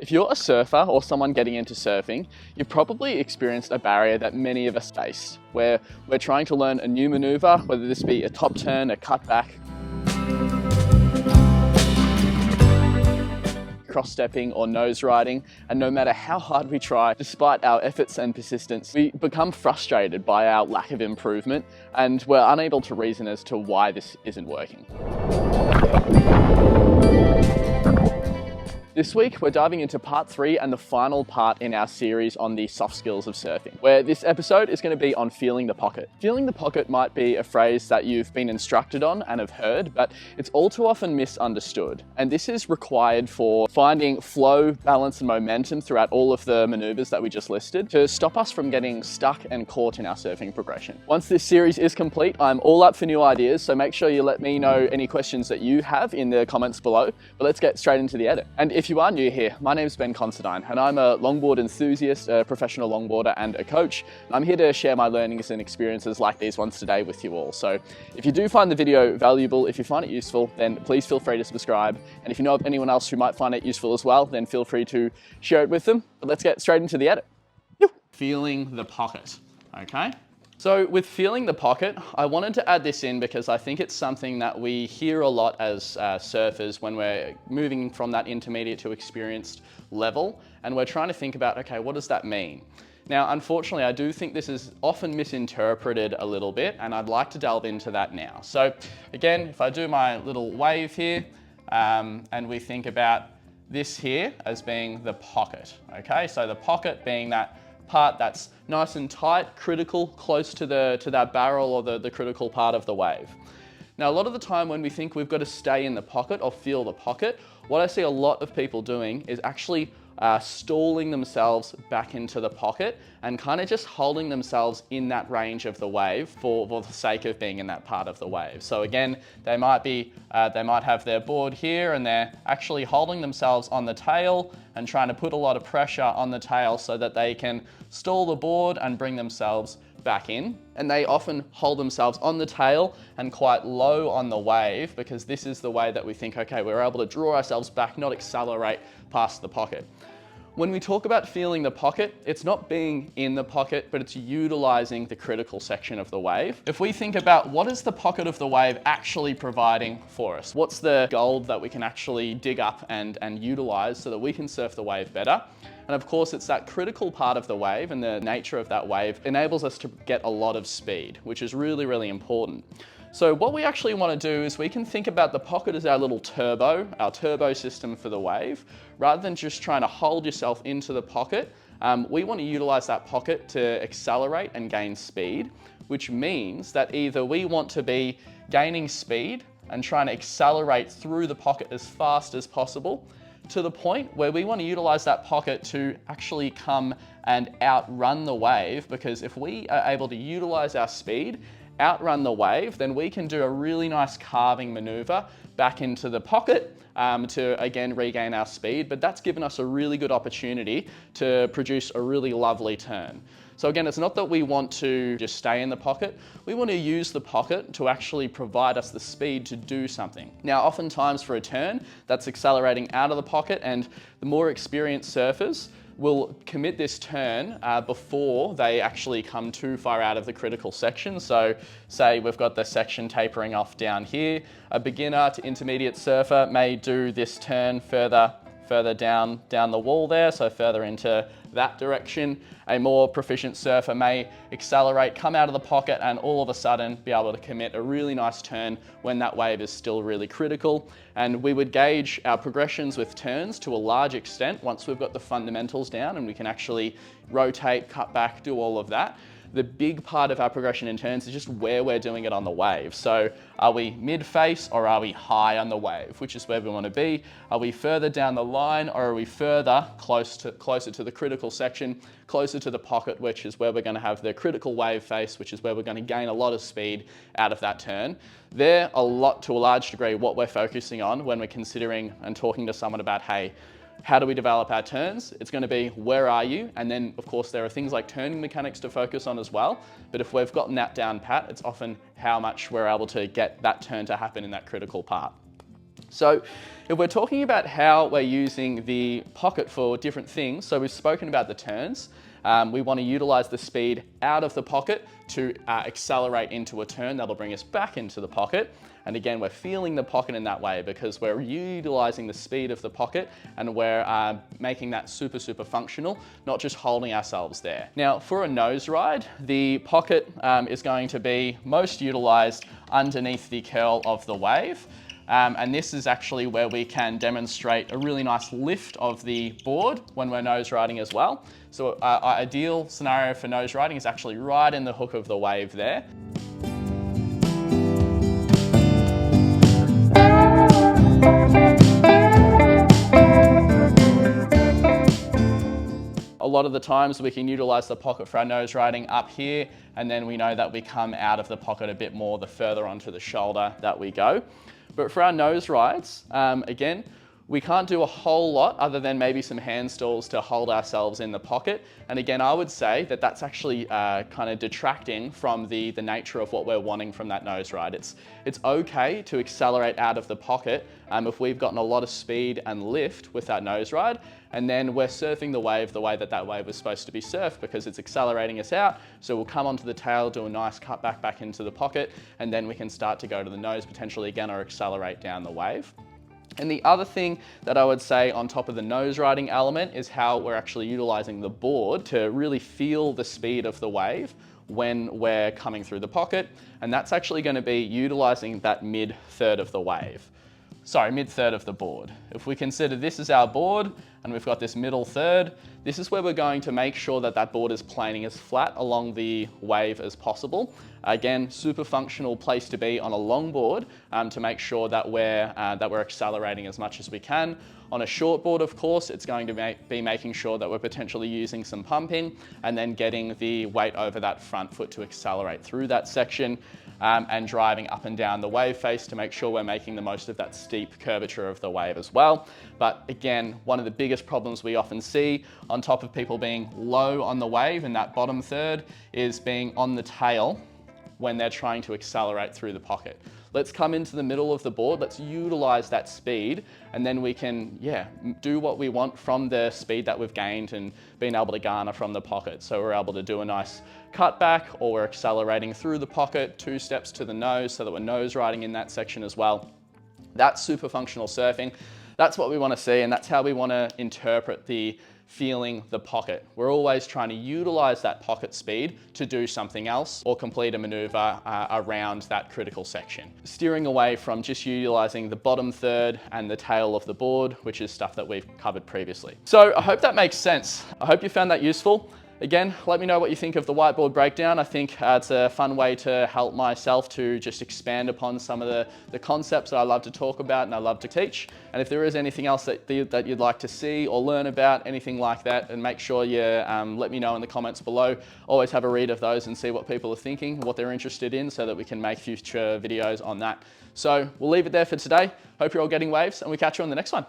If you're a surfer or someone getting into surfing, you've probably experienced a barrier that many of us face, where we're trying to learn a new maneuver, whether this be a top turn, a cutback, cross-stepping or nose riding, and no matter how hard we try, despite our efforts and persistence, we become frustrated by our lack of improvement and we're unable to reason as to why this isn't working. This week, we're diving into part 3 and the final part in our series on the soft skills of surfing, where this episode is going to be on feeling the pocket. Feeling the pocket might be a phrase that you've been instructed on and have heard, but it's all too often misunderstood. And this is required for finding flow, balance, and momentum throughout all of the maneuvers that we just listed to stop us from getting stuck and caught in our surfing progression. Once this series is complete, I'm all up for new ideas, so make sure you let me know any questions that you have in the comments below. But let's get straight into the edit. And if you are new here, my name's Considine, and I'm a longboard enthusiast, a professional longboarder, and a coach. I'm here to share my learnings and experiences like these ones today with you all. So if you do find the video valuable, if you find it useful, then please feel free to subscribe. And if you know of anyone else who might find it useful as well, then feel free to share it with them. But let's get straight into the edit. Feeling the pocket, okay? So with feeling the pocket, I wanted to add this in because I think it's something that we hear a lot as surfers when we're moving from that intermediate to experienced level, and we're trying to think about, okay, what does that mean? Now, unfortunately, I do think this is often misinterpreted a little bit, and I'd like to delve into that now. So again, if I do my little wave here, and we think about this here as being the pocket, okay? So the pocket being that part that's nice and tight, critical, close to that barrel or the critical part of the wave. Now, a lot of the time when we think we've got to stay in the pocket or feel the pocket, what I see a lot of people doing is actually stalling themselves back into the pocket and kind of just holding themselves in that range of the wave for the sake of being in that part of the wave. So again, they might have their board here and they're actually holding themselves on the tail and trying to put a lot of pressure on the tail so that they can stall the board and bring themselves back in. And they often hold themselves on the tail and quite low on the wave because this is the way that we think, okay, we're able to draw ourselves back, not accelerate past the pocket. When we talk about feeling the pocket, it's not being in the pocket, but it's utilizing the critical section of the wave. If we think about what is the pocket of the wave actually providing for us? What's the gold that we can actually dig up and utilize so that we can surf the wave better? And of course, it's that critical part of the wave, and the nature of that wave enables us to get a lot of speed, which is really, really important. So what we actually want to do is we can think about the pocket as our little turbo, our turbo system for the wave. Rather than just trying to hold yourself into the pocket, we want to utilize that pocket to accelerate and gain speed, which means that either we want to be gaining speed and trying to accelerate through the pocket as fast as possible, to the point where we want to utilize that pocket to actually come and outrun the wave, because if we are able to utilize our speed, outrun the wave, then we can do a really nice carving maneuver back into the pocket to again regain our speed, but that's given us a really good opportunity to produce a really lovely turn. So again, it's not that we want to just stay in the pocket, we want to use the pocket to actually provide us the speed to do something. Now, oftentimes for a turn, that's accelerating out of the pocket, and the more experienced surfers will commit this turn before they actually come too far out of the critical section. So say we've got the section tapering off down here. A beginner to intermediate surfer may do this turn further down the wall there, so further into that direction. A more proficient surfer may accelerate, come out of the pocket, and all of a sudden be able to commit a really nice turn when that wave is still really critical. And we would gauge our progressions with turns to a large extent once we've got the fundamentals down and we can actually rotate, cut back, do all of that. The big part of our progression in turns is just where we're doing it on the wave. So are we mid-face or are we high on the wave, which is where we want to be? Are we further down the line or are we further closer to the critical section, closer to the pocket, which is where we're going to have the critical wave face, which is where we're going to gain a lot of speed out of that turn. They're to a large degree what we're focusing on when we're considering and talking to someone about, hey, how do we develop our turns? It's going to be, where are you? And then of course there are things like turning mechanics to focus on as well. But if we've gotten that down pat, it's often how much we're able to get that turn to happen in that critical part. So if we're talking about how we're using the pocket for different things, so we've spoken about the turns. We want to utilize the speed out of the pocket to accelerate into a turn. That'll bring us back into the pocket. And again, we're feeling the pocket in that way because we're utilizing the speed of the pocket and we're making that super functional, not just holding ourselves there. Now, for a nose ride, the pocket is going to be most utilized underneath the curl of the wave. And this is actually where we can demonstrate a really nice lift of the board when we're nose riding as well. So our ideal scenario for nose riding is actually right in the hook of the wave there. A lot of the times we can utilize the pocket for our nose riding up here, and then we know that we come out of the pocket a bit more the further onto the shoulder that we go. But for our nose rides, again, we can't do a whole lot other than maybe some hand stalls to hold ourselves in the pocket. And again, I would say that that's actually kind of detracting from the nature of what we're wanting from that nose ride. It's okay to accelerate out of the pocket if we've gotten a lot of speed and lift with that nose ride, and then we're surfing the wave the way that that wave was supposed to be surfed because it's accelerating us out. So we'll come onto the tail, do a nice cut back into the pocket, and then we can start to go to the nose potentially again or accelerate down the wave. And the other thing that I would say on top of the nose riding element is how we're actually utilizing the board to really feel the speed of the wave when we're coming through the pocket. And that's actually going to be utilizing that mid third of the board. If we consider this as our board and we've got this middle third, this is where we're going to make sure that that board is planing as flat along the wave as possible. Again, super functional place to be on a long board to make sure that we're accelerating as much as we can. On a short board, of course, it's going to be making sure that we're potentially using some pumping and then getting the weight over that front foot to accelerate through that section and driving up and down the wave face to make sure we're making the most of that steep curvature of the wave as well. But again, one of the biggest problems we often see on top of people being low on the wave in that bottom third is being on the tail when they're trying to accelerate through the pocket. Let's come into the middle of the board, let's utilize that speed, and then we can, do what we want from the speed that we've gained and being able to garner from the pocket. So we're able to do a nice cut back, or we're accelerating through the pocket, 2 steps to the nose so that we're nose riding in that section as well. That's super functional surfing. That's what we want to see, and that's how we want to interpret the feeling the pocket. We're always trying to utilize that pocket speed to do something else or complete a maneuver around that critical section. Steering away from just utilizing the bottom third and the tail of the board, which is stuff that we've covered previously. So I hope that makes sense. I hope you found that useful. Again, let me know what you think of the whiteboard breakdown. I think it's a fun way to help myself to just expand upon some of the concepts that I love to talk about and I love to teach. And if there is anything else that you'd like to see or learn about, anything like that, and make sure you let me know in the comments below. Always have a read of those and see what people are thinking, what they're interested in, so that we can make future videos on that. So we'll leave it there for today. Hope you're all getting waves, and we'll catch you on the next one.